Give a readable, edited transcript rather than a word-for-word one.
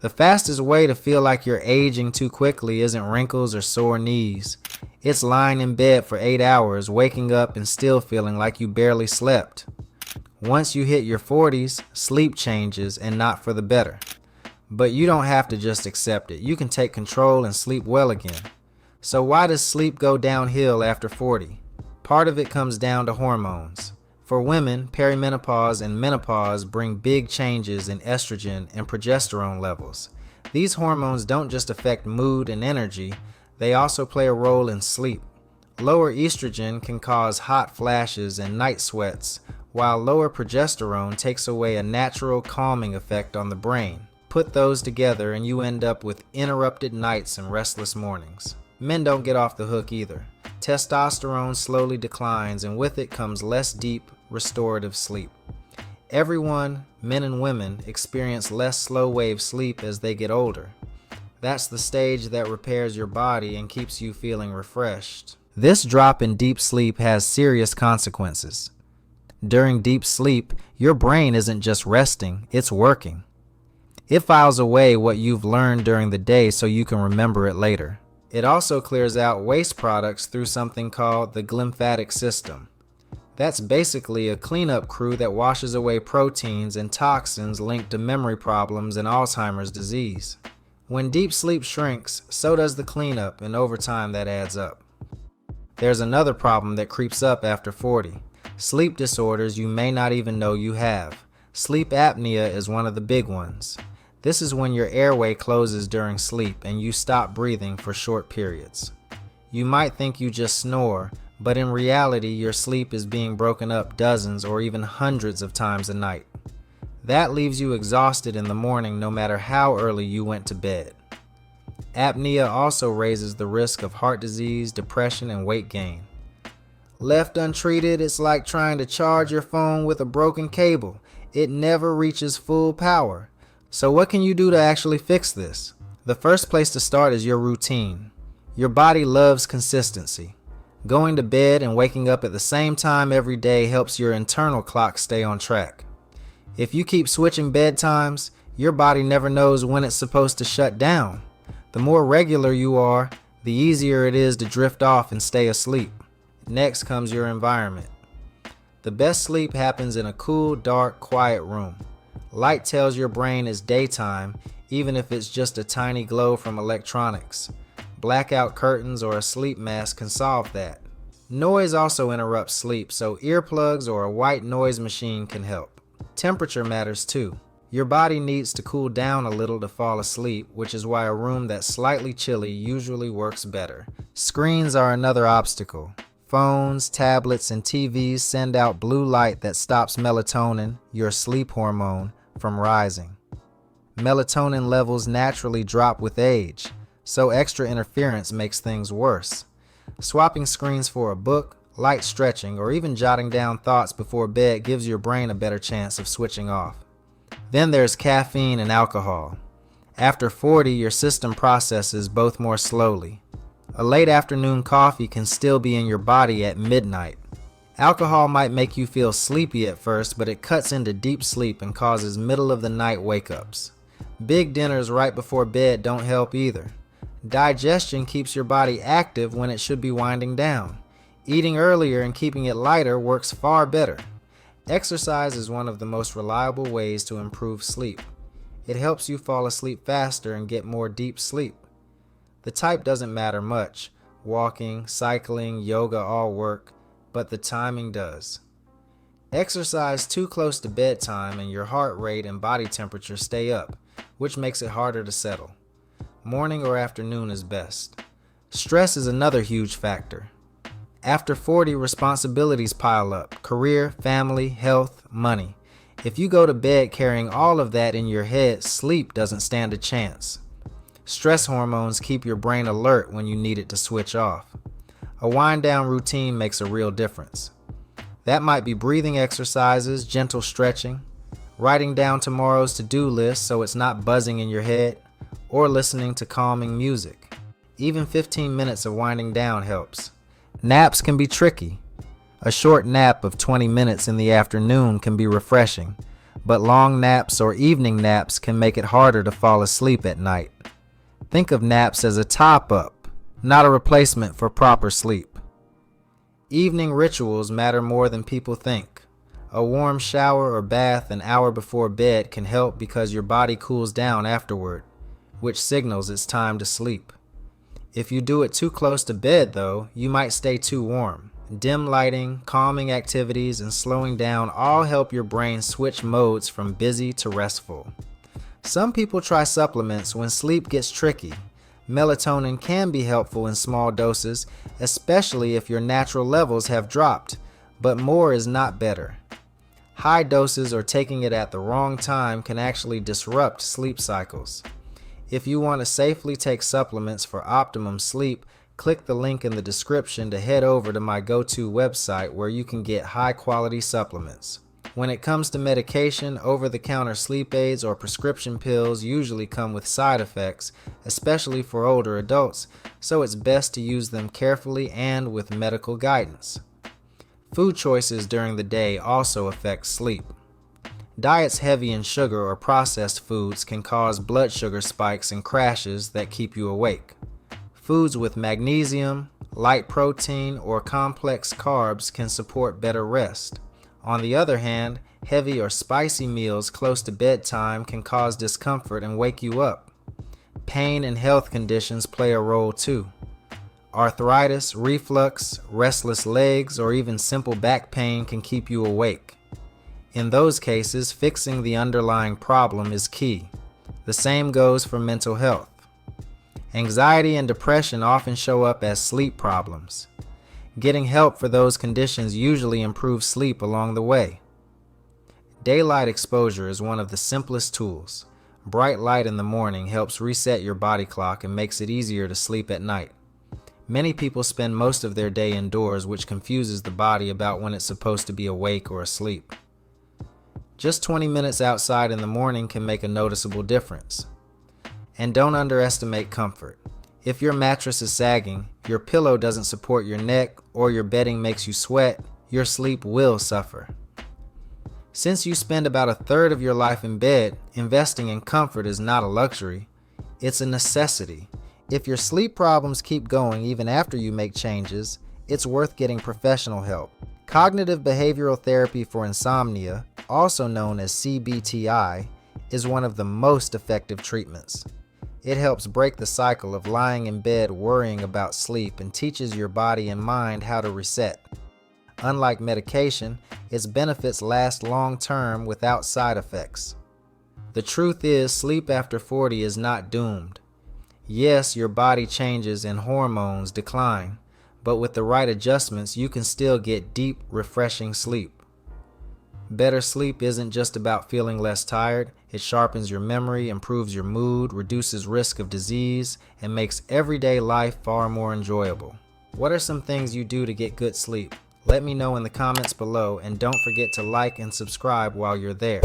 The fastest way to feel like you're aging too quickly isn't wrinkles or sore knees. It's lying in bed for 8 hours, waking up and still feeling like you barely slept. Once you hit your 40s, sleep changes, and not for the better. But you don't have to just accept it. You can take control and sleep well again. So why does sleep go downhill after 40? Part of it comes down to hormones. For women, perimenopause and menopause bring big changes in estrogen and progesterone levels. These hormones don't just affect mood and energy, they also play a role in sleep. Lower estrogen can cause hot flashes and night sweats, while lower progesterone takes away a natural calming effect on the brain. Put those together and you end up with interrupted nights and restless mornings. Men don't get off the hook either. Testosterone slowly declines, and with it comes less deep, restorative sleep. Everyone, men and women, experience less slow-wave sleep as they get older. That's the stage that repairs your body and keeps you feeling refreshed. This drop in deep sleep has serious consequences. During deep sleep, your brain isn't just resting, it's working. It files away what you've learned during the day so you can remember it later. It also clears out waste products through something called the Glymphatic system. That's basically a cleanup crew that washes away proteins and toxins linked to memory problems and Alzheimer's disease. When deep sleep shrinks, so does the cleanup, and over time that adds up. There's another problem that creeps up after 40. Sleep disorders you may not even know you have. Sleep apnea is one of the big ones. This is when your airway closes during sleep and you stop breathing for short periods. You might think you just snore, but in reality your sleep is being broken up dozens or even hundreds of times a night. That leaves you exhausted in the morning no matter how early you went to bed. Apnea also raises the risk of heart disease, depression, and weight gain. Left untreated, it's like trying to charge your phone with a broken cable. It never reaches full power. So what can you do to actually fix this? The first place to start is your routine. Your body loves consistency. Going to bed and waking up at the same time every day helps your internal clock stay on track. If you keep switching bedtimes, your body never knows when it's supposed to shut down. The more regular you are, the easier it is to drift off and stay asleep. Next comes your environment. The best sleep happens in a cool, dark, quiet room. Light tells your brain it's daytime, even if it's just a tiny glow from electronics. Blackout curtains or a sleep mask can solve that. Noise also interrupts sleep, so earplugs or a white noise machine can help. Temperature matters too. Your body needs to cool down a little to fall asleep, which is why a room that's slightly chilly usually works better. Screens are another obstacle. Phones, tablets, and TVs send out blue light that stops melatonin, your sleep hormone, from rising. Melatonin levels naturally drop with age, so extra interference makes things worse. Swapping screens for a book, light stretching, or even jotting down thoughts before bed gives your brain a better chance of switching off. Then there's caffeine and alcohol. After 40, your system processes both more slowly. A late afternoon coffee can still be in your body at midnight. Alcohol might make you feel sleepy at first, but it cuts into deep sleep and causes middle-of-the-night wake-ups. Big dinners right before bed don't help either. Digestion keeps your body active when it should be winding down. Eating earlier and keeping it lighter works far better. Exercise is one of the most reliable ways to improve sleep. It helps you fall asleep faster and get more deep sleep. The type doesn't matter much. Walking, cycling, yoga all work, but the timing does. Exercise too close to bedtime and your heart rate and body temperature stay up, which makes it harder to settle. Morning or afternoon is best. Stress is another huge factor. After 40, responsibilities pile up: career, family, health, money. If you go to bed carrying all of that in your head, sleep doesn't stand a chance. Stress hormones keep your brain alert when you need it to switch off. A wind-down routine makes a real difference. That might be breathing exercises, gentle stretching, writing down tomorrow's to-do list so it's not buzzing in your head, or listening to calming music. Even 15 minutes of winding down helps. Naps can be tricky. A short nap of 20 minutes in the afternoon can be refreshing, but long naps or evening naps can make it harder to fall asleep at night. Think of naps as a top-up, not a replacement for proper sleep. Evening rituals matter more than people think. A warm shower or bath an hour before bed can help because your body cools down afterward, which signals it's time to sleep. If you do it too close to bed, though, you might stay too warm. Dim lighting, calming activities, and slowing down all help your brain switch modes from busy to restful. Some people try supplements when sleep gets tricky. Melatonin can be helpful in small doses, especially if your natural levels have dropped, but more is not better. High doses or taking it at the wrong time can actually disrupt sleep cycles. If you want to safely take supplements for optimum sleep, click the link in the description to head over to my go-to website where you can get high-quality supplements. When it comes to medication, over-the-counter sleep aids or prescription pills usually come with side effects, especially for older adults, so it's best to use them carefully and with medical guidance. Food choices during the day also affect sleep. Diets heavy in sugar or processed foods can cause blood sugar spikes and crashes that keep you awake. Foods with magnesium, light protein, or complex carbs can support better rest. On the other hand, heavy or spicy meals close to bedtime can cause discomfort and wake you up. Pain and health conditions play a role too. Arthritis, reflux, restless legs, or even simple back pain can keep you awake. In those cases, fixing the underlying problem is key. The same goes for mental health. Anxiety and depression often show up as sleep problems. Getting help for those conditions usually improves sleep along the way. Daylight exposure is one of the simplest tools. Bright light in the morning helps reset your body clock and makes it easier to sleep at night. Many people spend most of their day indoors, which confuses the body about when it's supposed to be awake or asleep. Just 20 minutes outside in the morning can make a noticeable difference. And don't underestimate comfort. If your mattress is sagging, your pillow doesn't support your neck, or your bedding makes you sweat, your sleep will suffer. Since you spend about a third of your life in bed, investing in comfort is not a luxury, it's a necessity. If your sleep problems keep going even after you make changes, it's worth getting professional help. Cognitive behavioral therapy for insomnia, also known as CBTI, is one of the most effective treatments. It helps break the cycle of lying in bed worrying about sleep and teaches your body and mind how to reset. Unlike medication, its benefits last long-term without side effects. The truth is, sleep after 40 is not doomed. Yes, your body changes and hormones decline, but with the right adjustments, you can still get deep, refreshing sleep. Better sleep isn't just about feeling less tired. It sharpens your memory, improves your mood, reduces risk of disease, and makes everyday life far more enjoyable. What are some things you do to get good sleep? Let me know in the comments below, and don't forget to like and subscribe while you're there.